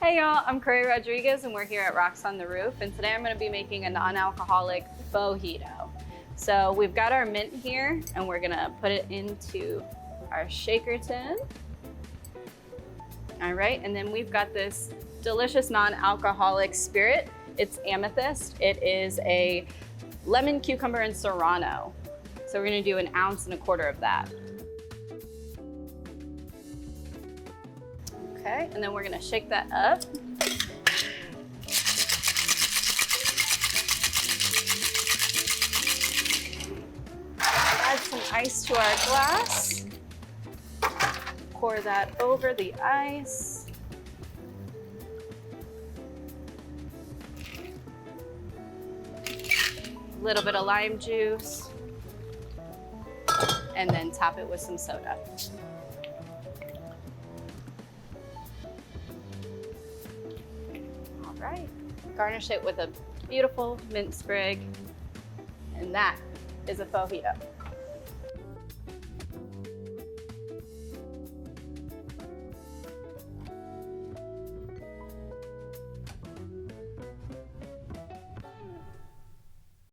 Hey y'all, I'm Carre Rodriguez and we're here at Rocks on the Roof, and today I'm going to be making a non-alcoholic Faux Jito. So we've got our mint here and we're going to put it into our shaker tin. All right, and then we've got this delicious non-alcoholic spirit. It's amethyst. It is a lemon, cucumber, and serrano. So we're going to do 1.25 ounces of that. Okay, and then we're gonna shake that up. Add some ice to our glass. Pour that over the ice. A little bit of lime juice. And then top it with some soda. Right. Garnish it with a beautiful mint sprig, and that is a Faux Jito.